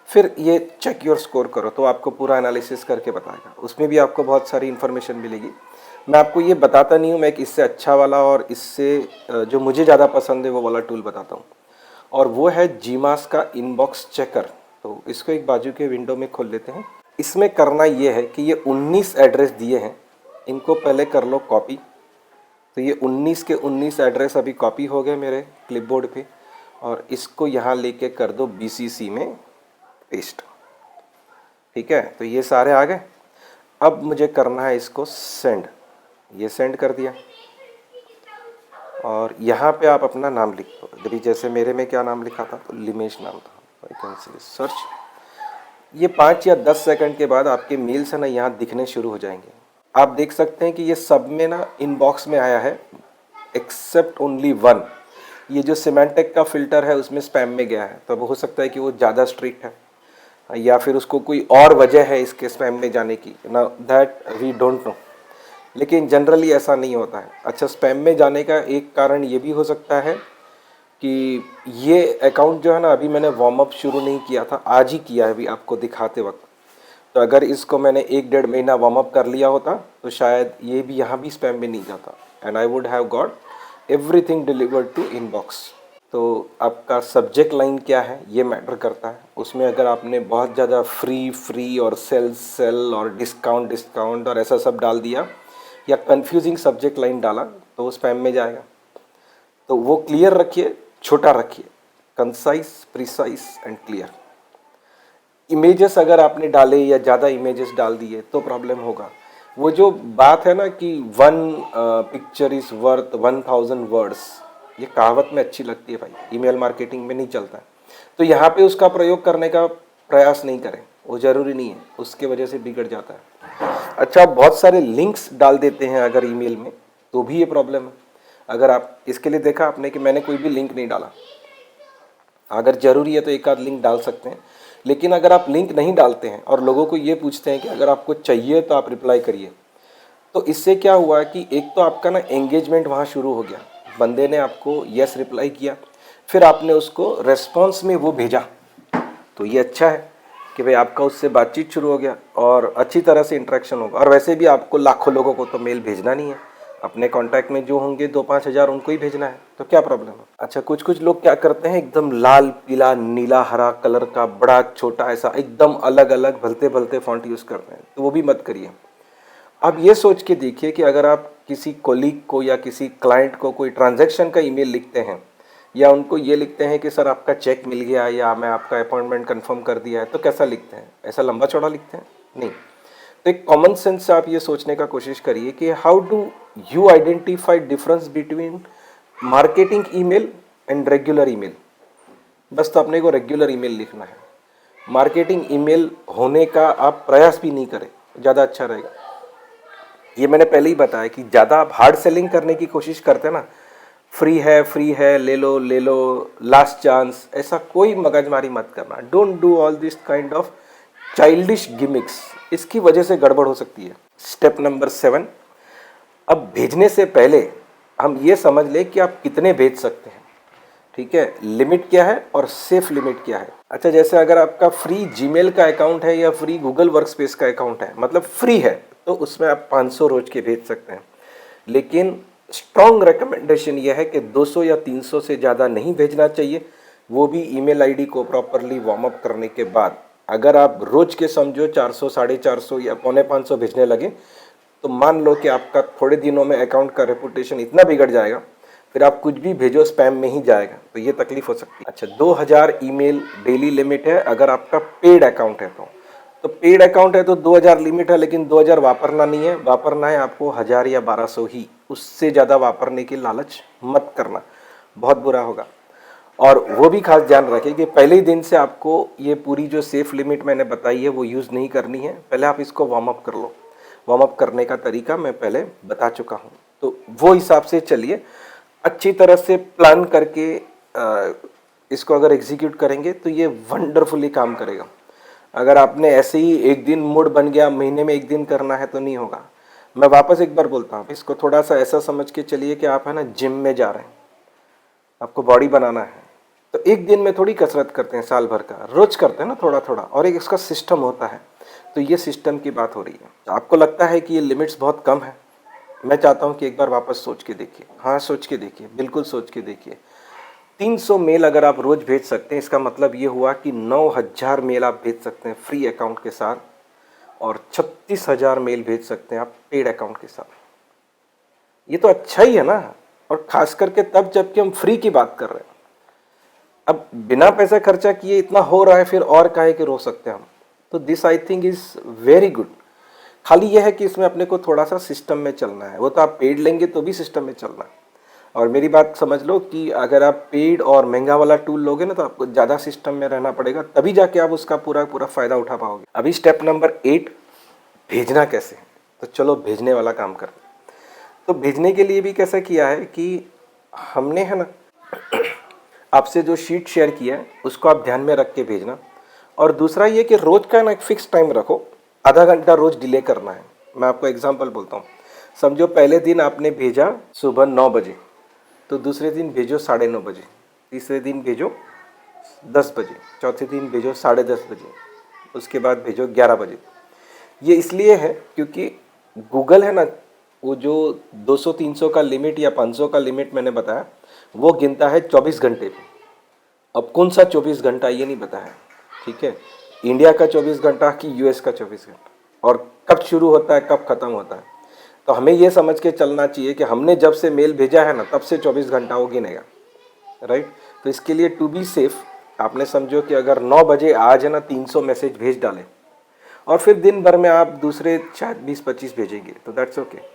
फिर ये चेक योर स्कोर करो, तो आपको पूरा एनालिसिस करके बताएगा। उसमें भी आपको बहुत सारी इन्फॉर्मेशन मिलेगी। मैं आपको ये बताता नहीं हूँ, मैं एक इससे अच्छा वाला और इससे जो मुझे ज़्यादा पसंद है वो वाला टूल बताता हूँ, और वो है जीमास का इनबॉक्स चेकर। तो इसको एक बाजू के विंडो में खोल लेते हैं। इसमें करना ये है कि ये 19 एड्रेस दिए हैं, इनको पहले कर लो कॉपी। तो ये 19 के 19 एड्रेस अभी कॉपी हो गए मेरे क्लिपबोर्ड पे, और इसको यहाँ लेके कर दो BCC में पेस्ट, ठीक है। तो ये सारे आ गए। अब मुझे करना है इसको सेंड, ये सेंड कर दिया। और यहाँ पे आप अपना नाम लिख दो। अभी जैसे मेरे में क्या नाम लिखा था, तो लिमेश नाम था। I can see search. ये 5 या 10 सेकंड के बाद आपके मेल्स है ना यहाँ दिखने शुरू हो जाएंगे। आप देख सकते हैं कि ये सब में ना इनबॉक्स में आया है, एक्सेप्ट ओनली वन। ये जो सिमेंटेक का फिल्टर है उसमें स्पैम में गया है। तो अब हो सकता है कि वो ज़्यादा स्ट्रिक्ट है, या फिर उसको कोई और वजह है इसके स्पैम में जाने की, ना दैट वी डोंट नो। लेकिन जनरली ऐसा नहीं होता है। अच्छा, स्पैम में जाने का एक कारण ये भी हो सकता है कि ये अकाउंट जो है ना, अभी मैंने वार्म अप शुरू नहीं किया था, आज ही किया है अभी आपको दिखाते वक्त। तो अगर इसको मैंने 1-1.5 महीना वार्म अप कर लिया होता तो शायद ये भी यहाँ भी स्पैम में नहीं जाता, and I would have got everything delivered to inbox. तो आपका सब्जेक्ट लाइन क्या है ये मैटर करता है। उसमें अगर आपने बहुत ज़्यादा फ्री और सेल और डिस्काउंट और ऐसा सब डाल दिया, या कंफ्यूजिंग सब्जेक्ट लाइन डाला, तो वो स्पैम में जाएगा। तो वो क्लियर रखिए, छोटा रखिए, concise, precise and clear. Images अगर आपने डाले या ज़्यादा इमेजेस डाल दिए तो प्रॉब्लम होगा। वो जो बात है ना कि 1 पिक्चर इज़ वर्थ 1000 वर्ड्स, ये कहावत में अच्छी लगती है भाई, ईमेल मार्केटिंग में नहीं चलता है। तो यहाँ पे उसका प्रयोग करने का प्रयास नहीं करें, वो ज़रूरी नहीं है, उसके वजह से बिगड़ जाता है। अच्छा, बहुत सारे लिंक्स डाल देते हैं अगर ईमेल में, तो भी ये प्रॉब्लम है। अगर आप इसके लिए देखा आपने कि मैंने कोई भी लिंक नहीं डाला, अगर ज़रूरी है तो एक आध लिंक डाल सकते हैं। लेकिन अगर आप लिंक नहीं डालते हैं और लोगों को ये पूछते हैं कि अगर आपको चाहिए तो आप रिप्लाई करिए, तो इससे क्या हुआ कि एक तो आपका ना एंगेजमेंट वहाँ शुरू हो गया। बंदे ने आपको यस रिप्लाई किया, फिर आपने उसको रेस्पॉन्स में वो भेजा, तो ये अच्छा है कि भाई आपका उससे बातचीत शुरू हो गया और अच्छी तरह से इंटरेक्शन होगा। और वैसे भी आपको लाखों लोगों को तो मेल भेजना नहीं है, अपने कांटेक्ट में जो होंगे 2-5 हज़ार उनको ही भेजना है, तो क्या प्रॉब्लम है। अच्छा, कुछ लोग क्या करते हैं, एकदम लाल पीला नीला हरा कलर का बड़ा छोटा ऐसा एकदम अलग अलग भलते भलते फॉन्ट यूज़ करते हैं, तो वो भी मत करिए। आप ये सोच के देखिए कि अगर आप किसी कोलीग को या किसी क्लाइंट को कोई ट्रांजैक्शन का ईमेल लिखते हैं, या उनको ये लिखते हैं कि सर आपका चेक मिल गया या मैं आपका अपॉइंटमेंट कंफर्म कर दिया है, तो कैसा लिखते हैं, ऐसा लंबा चौड़ा लिखते हैं नहीं। तो एक कॉमन सेंस से आप ये सोचने का कोशिश करिए कि how do you identify difference between marketing email and regular email. बस तो अपने को रेगुलर ईमेल लिखना है, मार्केटिंग ईमेल होने का आप प्रयास भी नहीं करें, ज़्यादा अच्छा रहेगा। ये मैंने पहले ही बताया कि ज़्यादा आप हार्ड सेलिंग करने की कोशिश करते हैं ना, फ्री है ले लो लास्ट चांस, ऐसा कोई मगजमारी मत करना। Don't do all this kind of childish gimmicks, इसकी वजह से गड़बड़ हो सकती है। स्टेप नंबर 7, अब भेजने से पहले हम ये समझ लें कि आप कितने भेज सकते हैं, ठीक है, लिमिट क्या है और सेफ लिमिट क्या है। अच्छा, जैसे अगर आपका फ्री जीमेल का अकाउंट है या फ्री गूगल वर्कस्पेस का अकाउंट है, मतलब फ्री है, तो उसमें आप 500 रोज के भेज सकते हैं। लेकिन स्ट्रॉन्ग रिकमेंडेशन यह है कि 200 या 300 से ज़्यादा नहीं भेजना चाहिए, वो भी ईमेल आईडी को प्रॉपरली वार्म अप करने के बाद। अगर आप रोज के समझो 400, 450 या पौने 500 भेजने लगे, तो मान लो कि आपका थोड़े दिनों में अकाउंट का रेपुटेशन इतना बिगड़ जाएगा, फिर आप कुछ भी भेजो स्पैम में ही जाएगा, तो ये तकलीफ हो सकती है। अच्छा, 2000 ईमेल डेली लिमिट है अगर आपका पेड अकाउंट है तो पेड अकाउंट है तो 2000 लिमिट है, लेकिन 2000 वापरना नहीं है, वापरना है आपको 1000 या 1200 ही। उससे ज़्यादा वापरने की लालच मत करना, बहुत बुरा होगा। और वो भी खास ध्यान रखें कि पहले ही दिन से आपको ये पूरी जो सेफ लिमिट मैंने बताई है वो यूज़ नहीं करनी है, पहले आप इसको वार्म अप कर लो। वार्म अप करने का तरीका मैं पहले बता चुका हूँ, तो वो हिसाब से चलिए, अच्छी तरह से प्लान करके इसको अगर एग्जीक्यूट करेंगे तो ये वंडरफुली काम करेगा। अगर आपने ऐसे ही एक दिन मूड बन गया महीने में एक दिन करना है तो नहीं होगा। मैं वापस एक बार बोलता हूँ, इसको थोड़ा सा ऐसा समझ के चलिए कि आप है ना जिम में जा रहे हैं, आपको बॉडी बनाना है, तो एक दिन में थोड़ी कसरत करते हैं, साल भर का रोज करते हैं ना थोड़ा थोड़ा, और एक इसका सिस्टम होता है। तो ये सिस्टम की बात हो रही है। तो आपको लगता है कि ये लिमिट्स बहुत कम है, मैं चाहता हूँ कि एक बार वापस सोच के देखिए। हाँ, सोच के देखिए, बिल्कुल सोच के देखिए। 300 मेल अगर आप रोज भेज सकते हैं, इसका मतलब ये हुआ कि 9000 मेल आप भेज सकते हैं फ्री अकाउंट के साथ, और 36,000 मेल भेज सकते हैं आप पेड अकाउंट के साथ। ये तो अच्छा ही है ना, और खास करके तब जबकि हम फ्री की बात कर रहे हैं। अब बिना पैसा खर्चा किए इतना हो रहा है, फिर और काहे के रो सकते हैं हम। तो this I think is very good. खाली यह है कि इसमें अपने को थोड़ा सा सिस्टम में चलना है। वो तो आप पेड लेंगे तो भी सिस्टम में चलना है। और मेरी बात समझ लो कि अगर आप पेड और महंगा वाला टूल लोगे ना, तो आपको ज़्यादा सिस्टम में रहना पड़ेगा, तभी जाके आप उसका पूरा पूरा फ़ायदा उठा पाओगे। अभी स्टेप नंबर 8, भेजना कैसे। तो चलो भेजने वाला काम करते हैं। तो भेजने के लिए भी कैसा किया है कि हमने है ना आपसे जो शीट शेयर किया है उसको आप ध्यान में रख के भेजना। और दूसरा ये कि रोज का ना एक फिक्स टाइम रखो, आधा घंटा रोज डिले करना है। मैं आपको एग्जांपल बोलता हूँ, समझो पहले दिन आपने भेजा सुबह 9 बजे, तो दूसरे दिन भेजो 9:30 बजे, तीसरे दिन भेजो 10 बजे, चौथे दिन भेजो 10:30 बजे, उसके बाद भेजो 11 बजे। ये इसलिए है क्योंकि गूगल है ना, वो जो 200-300 का लिमिट या 500 का लिमिट मैंने बताया, वो गिनता है 24 घंटे पे। अब कौन सा 24 घंटा ये नहीं पता है, ठीक है, इंडिया का 24 घंटा कि यूएस का 24 घंटा, और कब शुरू होता है कब खत्म होता है। तो हमें ये समझ के चलना चाहिए कि हमने जब से मेल भेजा है ना, तब से 24 घंटा वो गिनेगा, राइट। तो इसके लिए टू बी सेफ, आपने समझो कि अगर 9 बजे आज है ना 300 मैसेज भेज डालें, और फिर दिन भर में आप दूसरे शायद 20-25 भेजेंगे, तो दैट्स ओके।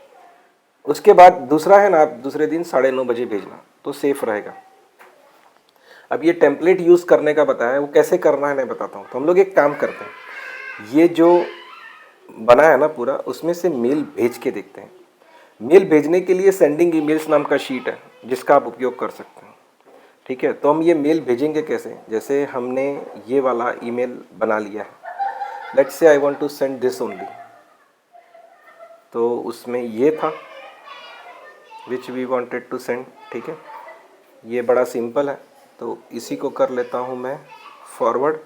उसके बाद दूसरा है ना, आप दूसरे दिन 9:30 बजे भेजना, तो सेफ रहेगा। अब ये टेम्पलेट यूज़ करने का बताया है, वो कैसे करना है मैं बताता हूँ। तो हम लोग एक काम करते हैं, ये जो बना है ना पूरा, उसमें से मेल भेज के देखते हैं। मेल भेजने के लिए सेंडिंग ईमेल्स नाम का शीट है जिसका आप उपयोग कर सकते हैं, ठीक है। तो हम ये मेल भेजेंगे कैसे, जैसे हमने ये वाला ईमेल बना लिया है, let's say I want to send this only, तो उसमें ये था which we wanted to send, ठीक है। ये बड़ा सिंपल है, तो इसी को कर लेता हूँ मैं फॉरवर्ड,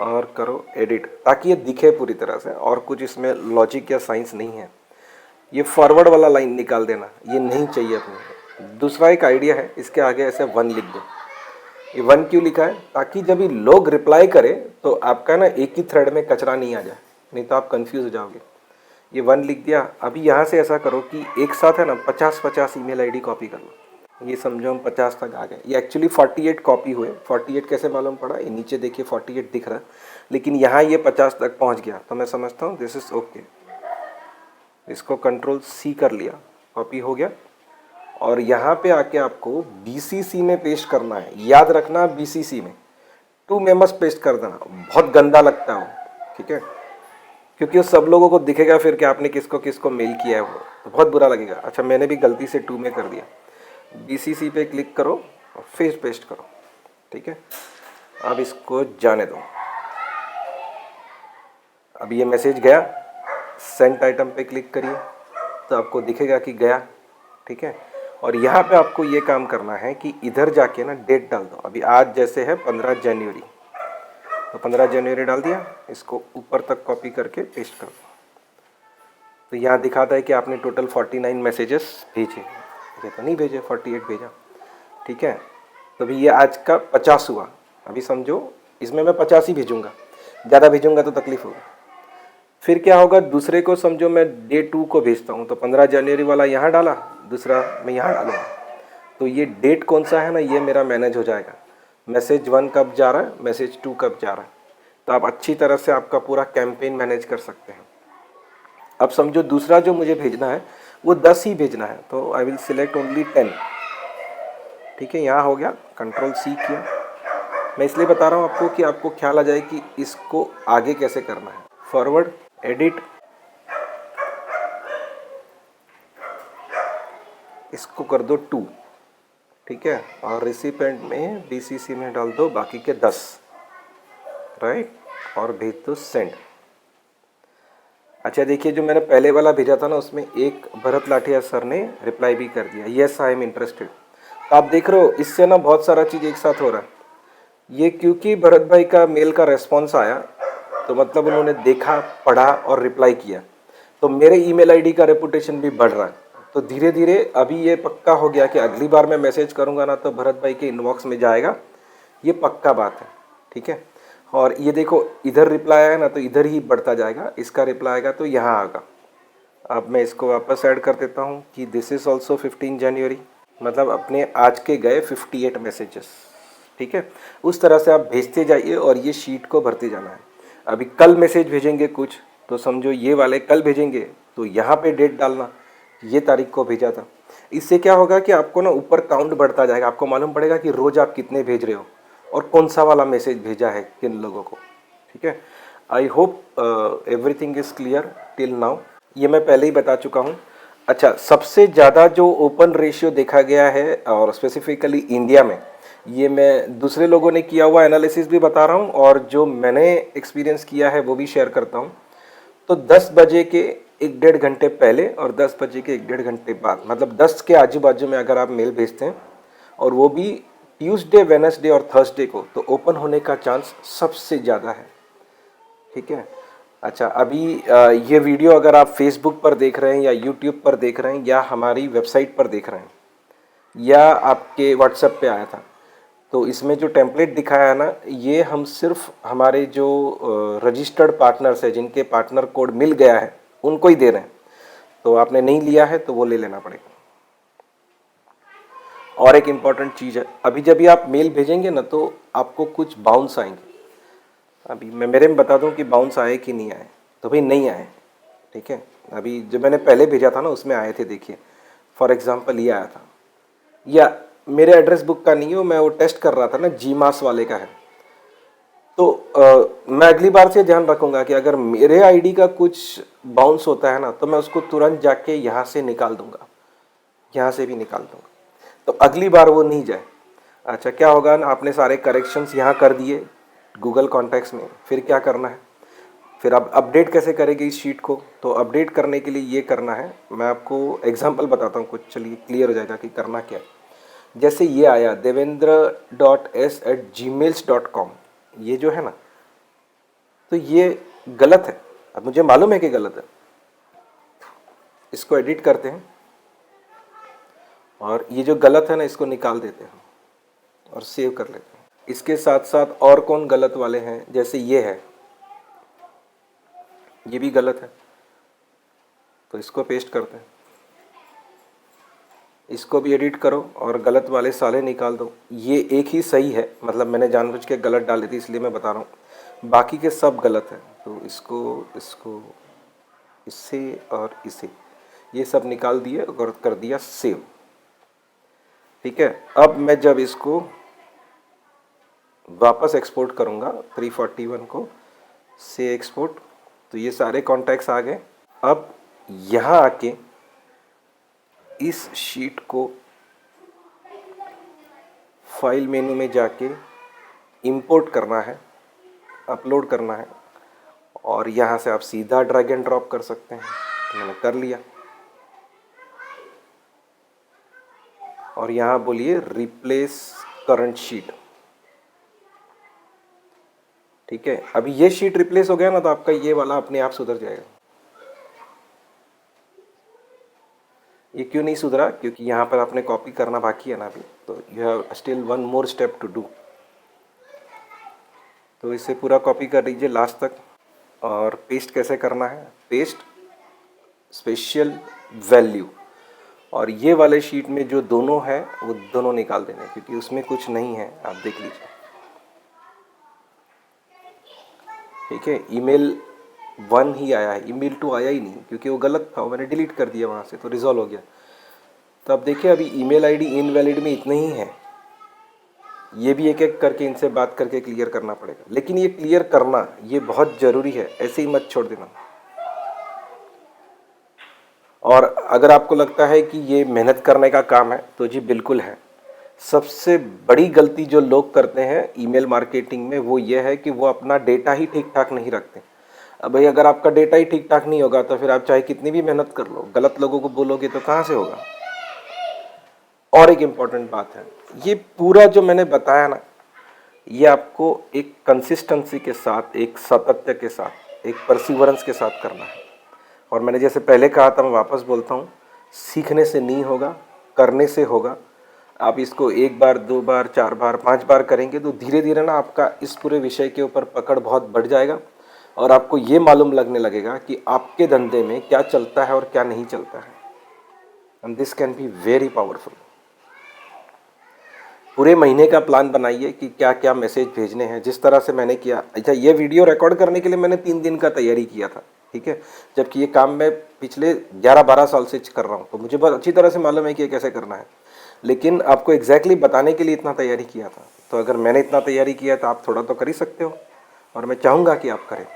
और करो एडिट, ताकि ये दिखे पूरी तरह से, और कुछ इसमें लॉजिक या साइंस नहीं है। ये फॉरवर्ड वाला लाइन निकाल देना, ये नहीं चाहिए अपने। दूसरा एक आइडिया है, इसके आगे ऐसे 1 लिख दो। ये 1 क्यों लिखा है, ताकि जब ये लोग रिप्लाई करें तो आपका ना एक ही थ्रेड में कचरा नहीं आ जाए, नहीं तो आप कंफ्यूज हो जाओगे। ये 1 लिख दिया। अभी यहाँ से ऐसा करो कि एक साथ है ना 50-50 ईमेल आईडी कॉपी कर लो। ये समझो हम 50 तक आ गए। ये एक्चुअली 48 कॉपी हुए। 48 कैसे मालूम पड़ा, ये नीचे देखिए 48 दिख रहा है, लेकिन यहाँ ये 50 तक पहुँच गया, तो मैं समझता हूँ दिस इज़ ओके। इसको कंट्रोल सी कर लिया, कॉपी हो गया। और यहाँ पे आके आपको BCC में पेस्ट करना है। याद रखना, BCC में, टू मेमस पेस्ट कर देना, बहुत गंदा लगता है वो, ठीक है, क्योंकि वो सब लोगों को दिखेगा फिर कि आपने किसको किसको मेल किया है, वो तो बहुत बुरा लगेगा। अच्छा, मैंने भी गलती से 2 में कर दिया। BCC पे क्लिक करो और फिर पेस्ट करो, ठीक है। अब इसको जाने दो। अब ये मैसेज गया, सेंड आइटम पे क्लिक करिए तो आपको दिखेगा कि गया, ठीक है। और यहाँ पे आपको ये काम करना है कि इधर जाके ना डेट डाल दो। अभी आज जैसे है 15 जनवरी, तो 15 जनवरी डाल दिया, इसको ऊपर तक कॉपी करके पेस्ट कर दो। तो यहाँ दिखाता है कि आपने टोटल 49 मैसेजेस भेजे, ये तो नहीं भेजे, 48 भेजा। ठीक है, तो अभी ये आज का 50 हुआ। अभी समझो इसमें मैं 50 ही भेजूँगा, ज़्यादा भेजूँगा तो तकलीफ होगी। फिर क्या होगा, दूसरे को समझो मैं डे 2 को भेजता हूँ, तो 15 जनवरी वाला यहाँ डाला, दूसरा मैं यहाँ डालूँगा। तो ये डेट कौन सा है ना, ये मेरा मैनेज हो जाएगा। मैसेज 1 कब जा रहा है, मैसेज 2 कब जा रहा है, तो आप अच्छी तरह से आपका पूरा कैंपेन मैनेज कर सकते हैं। अब समझो दूसरा जो मुझे भेजना है वो 10 ही भेजना है, तो आई विल सिलेक्ट ओनली 10। ठीक है, यहाँ हो गया, कंट्रोल सी किया। मैं इसलिए बता रहा हूँ आपको कि आपको ख्याल आ जाए कि इसको आगे कैसे करना है। फॉरवर्ड, एडिट, इसको कर दो 2। ठीक है, और रिसिपेंट में बीसीसी में डाल दो बाकी के 10, राइट, और भेज दो सेंड। अच्छा देखिए, जो मैंने पहले वाला भेजा था ना, उसमें एक भरत लाठिया सर ने रिप्लाई भी कर दिया, येस आई एम इंटरेस्टेड। तो आप देख रहे हो इससे ना बहुत सारा चीज़ एक साथ हो रहा है। ये क्योंकि भरत भाई का मेल का रेस्पॉन्स आया, तो मतलब उन्होंने देखा, पढ़ा और रिप्लाई किया, तो मेरे ईमेल आईडी का रेपुटेशन भी बढ़ रहा है। तो धीरे धीरे अभी ये पक्का हो गया कि अगली बार मैं मैसेज करूँगा ना तो भरत भाई के इनबॉक्स में जाएगा, ये पक्का बात है। ठीक है, और ये देखो इधर रिप्लाई आया ना तो इधर ही बढ़ता जाएगा, इसका रिप्लाई आएगा तो यहाँ आएगा। अब मैं इसको वापस ऐड कर देता हूँ कि दिस इज़ ऑल्सो 15 जनवरी, मतलब अपने आज के गए 58 मैसेजेस। ठीक है, उस तरह से आप भेजते जाइए और ये शीट को भरते जाना है। अभी कल मैसेज भेजेंगे कुछ, तो समझो ये वाले कल भेजेंगे, तो यहाँ पे डेट डालना, ये तारीख को भेजा था। इससे क्या होगा कि आपको ना ऊपर काउंट बढ़ता जाएगा, आपको मालूम पड़ेगा कि रोज़ आप कितने भेज रहे हो और कौन सा वाला मैसेज भेजा है किन लोगों को। ठीक है, I hope everything is clear till now. ये मैं पहले ही बता चुका हूँ। अच्छा, सबसे ज़्यादा जो ओपन रेशियो देखा गया है और स्पेसिफिकली इंडिया में, ये मैं दूसरे लोगों ने किया हुआ एनालिसिस भी बता रहा हूँ और जो मैंने एक्सपीरियंस किया है वो भी शेयर करता हूँ। तो 10 बजे के 1-1.5 घंटे पहले और 10 बजे के 1-1.5 घंटे बाद, मतलब 10 के आजू बाजू में अगर आप मेल भेजते हैं और वो भी ट्यूसडे, वेडनेसडे और थर्सडे को, तो ओपन होने का चांस सबसे ज़्यादा है। ठीक है, अच्छा अभी ये वीडियो अगर आप फेसबुक पर देख रहे हैं या यूट्यूब पर देख रहे हैं या हमारी वेबसाइट पर देख रहे हैं या आपके व्हाट्सएप पे आया था, तो इसमें जो टेम्पलेट दिखाया है ना, ये हम सिर्फ हमारे जो रजिस्टर्ड पार्टनर्स है, जिनके पार्टनर कोड मिल गया है, उनको ही दे रहे हैं। तो आपने नहीं लिया है तो वो ले लेना पड़ेगा। और एक इम्पॉर्टेंट चीज़ है, अभी जब भी आप मेल भेजेंगे ना तो आपको कुछ बाउंस आएंगे। अभी मैं मेरे में बता दूं कि बाउंस आए कि नहीं आए, तो भाई नहीं आए। ठीक है, अभी जो मैंने पहले भेजा था ना उसमें आए थे, देखिए फॉर एग्जांपल ये आया था, या मेरे एड्रेस बुक का नहीं है, मैं वो टेस्ट कर रहा था ना, जी मास वाले का है। तो मैं अगली बार से ध्यान रखूंगा कि अगर मेरे आईडी का कुछ बाउंस होता है ना तो मैं उसको तुरंत जाके यहाँ से निकाल दूंगा, यहाँ से भी निकाल दूंगा, तो अगली बार वो नहीं जाए। अच्छा, क्या होगा ना, आपने सारे करेक्शंस यहाँ कर दिए गूगल कॉन्टैक्ट्स में, फिर क्या करना है, फिर आप अपडेट कैसे करेंगे इस शीट को। तो अपडेट करने के लिए ये करना है, मैं आपको एग्जांपल बताता हूँ कुछ, चलिए क्लियर हो जाएगा कि करना क्या है। जैसे ये आया devendra.s@gmails.com, ये जो है ना, तो ये गलत है। अब मुझे मालूम है कि गलत है, इसको एडिट करते हैं और ये जो गलत है ना इसको निकाल देते हैं और सेव कर लेते हैं। इसके साथ साथ और कौन गलत वाले हैं, जैसे ये है, ये भी गलत है, तो इसको पेस्ट करते हैं। इसको भी एडिट करो और गलत वाले साले निकाल दो। ये एक ही सही है, मतलब मैंने जानबूझ के गलत डाली थी इसलिए मैं बता रहा हूँ, बाकी के सब गलत है। तो इसको इसको इससे और इसे, ये सब निकाल दिए और कर दिया सेव। ठीक है, अब मैं जब इसको वापस एक्सपोर्ट करूँगा 341 को, से एक्सपोर्ट, तो ये सारे कॉन्टैक्ट्स आ गए। अब यहाँ आके इस शीट को फाइल मेनू में जाके इंपोर्ट करना है, अपलोड करना है, और यहाँ से आप सीधा ड्रैग एंड ड्रॉप कर सकते हैं। तो मैंने कर लिया। और यहाँ बोलिए रिप्लेस करंट शीट। ठीक है, अभी ये शीट रिप्लेस हो गया ना, तो आपका ये वाला अपने आप सुधर जाएगा। ये क्यों नहीं सुधरा? क्योंकि यहाँ पर आपने कॉपी करना बाकी है ना अभी, तो you have still one more step to do. तो इसे पूरा कॉपी कर लीजिए लास्ट तक। और पेस्ट कैसे करना है? पेस्ट स्पेशल वैल्यू, और ये वाले शीट में जो दोनों है वो दोनों निकाल देने, क्योंकि उसमें कुछ नहीं है, आप देख लीजिए। ठीक है, ईमेल 1 ही आया है, ईमेल 2 आया ही नहीं, क्योंकि वो गलत था, मैंने डिलीट कर दिया वहाँ से, तो रिजॉल्व हो गया। तो अब देखिए, अभी ईमेल आईडी इनवैलिड में इतने ही है, ये भी एक एक करके इनसे बात करके क्लियर करना पड़ेगा। लेकिन ये क्लियर करना ये बहुत ज़रूरी है, ऐसे ही मत छोड़ देना। और अगर आपको लगता है कि ये मेहनत करने का काम है, तो जी बिल्कुल है। सबसे बड़ी गलती जो लोग करते हैं ईमेल मार्केटिंग में, वो ये है कि वो अपना डेटा ही ठीक ठाक नहीं रखते। अब भाई, अगर आपका डेटा ही ठीक ठाक नहीं होगा, तो फिर आप चाहे कितनी भी मेहनत कर लो, गलत लोगों को बोलोगे तो कहाँ से होगा। और एक इम्पॉर्टेंट बात है, ये पूरा जो मैंने बताया ना, ये आपको एक कंसिस्टेंसी के साथ, एक सातत्य के साथ, एक परसिवरेंस के साथ करना है। और मैंने जैसे पहले कहा था, मैं वापस बोलता हूँ, सीखने से नहीं होगा, करने से होगा। आप इसको 1 बार, 2 बार, 4 बार, 5 बार करेंगे तो धीरे धीरे ना आपका इस पूरे विषय के ऊपर पकड़ बहुत बढ़ जाएगा, और आपको ये मालूम लगने लगेगा कि आपके धंधे में क्या चलता है और क्या नहीं चलता है। And this can be very powerful. पूरे महीने का प्लान बनाइए कि क्या क्या मैसेज भेजने हैं, जिस तरह से मैंने किया। अच्छा, ये वीडियो रिकॉर्ड करने के लिए मैंने 3 दिन का तैयारी किया था, ठीक है, जबकि ये काम मैं पिछले 11-12 साल से कर रहा हूँ, तो मुझे बहुत अच्छी तरह से मालूम है कि ये कैसे करना है। लेकिन आपको एग्जैक्टली बताने के लिए इतना तैयारी किया था, तो अगर मैंने इतना तैयारी किया तो आप थोड़ा तो कर ही सकते हो, और मैं चाहूँगा कि आप करें।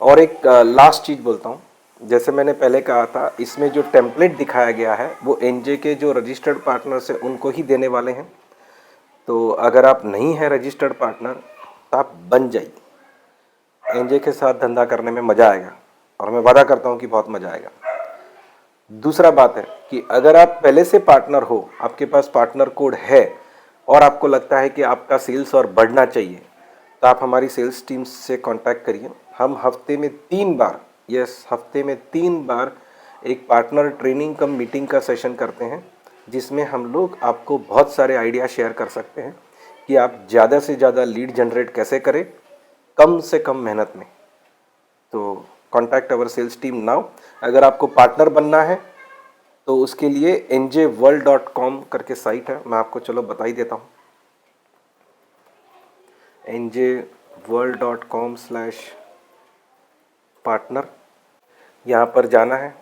और एक लास्ट चीज़ बोलता हूँ, जैसे मैंने पहले कहा था, इसमें जो टेम्पलेट दिखाया गया है वो एनजे के जो रजिस्टर्ड पार्टनर्स है उनको ही देने वाले हैं। तो अगर आप नहीं हैं रजिस्टर्ड पार्टनर, तो आप बन जाइए। एनजे के साथ धंधा करने में मज़ा आएगा, और मैं वादा करता हूँ कि बहुत मज़ा आएगा। दूसरा बात है कि अगर आप पहले से पार्टनर हो, आपके पास पार्टनर कोड है, और आपको लगता है कि आपका सेल्स और बढ़ना चाहिए, तो आप हमारी सेल्स टीम से कांटेक्ट करिए। हम हफ्ते में 3 बार, हफ्ते में 3 बार एक पार्टनर ट्रेनिंग कम मीटिंग का सेशन करते हैं, जिसमें हम लोग आपको बहुत सारे आइडिया शेयर कर सकते हैं कि आप ज़्यादा से ज़्यादा लीड जनरेट कैसे करें कम से कम मेहनत में। तो कॉन्टैक्ट अवर सेल्स टीम नाउ। अगर आपको पार्टनर बनना है तो उसके लिए njworld.com करके साइट है, मैं आपको चलो बता ही देता हूँ। njworld.com/partner, यहाँ पर जाना है।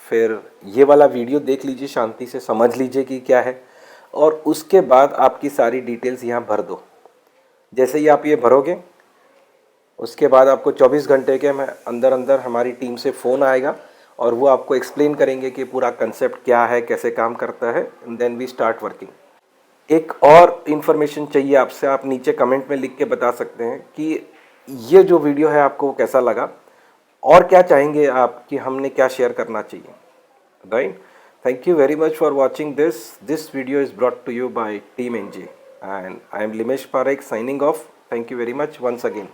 फिर ये वाला वीडियो देख लीजिए, शांति से समझ लीजिए कि क्या है, और उसके बाद आपकी सारी डिटेल्स यहाँ भर दो। जैसे ही आप ये भरोगे, उसके बाद आपको 24 घंटे के अंदर अंदर हमारी टीम से फ़ोन आएगा, और वो आपको एक्सप्लेन करेंगे कि पूरा कंसेप्ट क्या है, कैसे काम करता है, and then we start working. एक और इन्फॉर्मेशन चाहिए आपसे, आप नीचे कमेंट में लिख के बता सकते हैं कि ये जो वीडियो है आपको कैसा लगा, और क्या चाहेंगे आप कि हमने क्या शेयर करना चाहिए, right. Thank you very much for watching this video is brought to you by team NJ, and I am Limesh Parekh signing off. Thank you very much once again.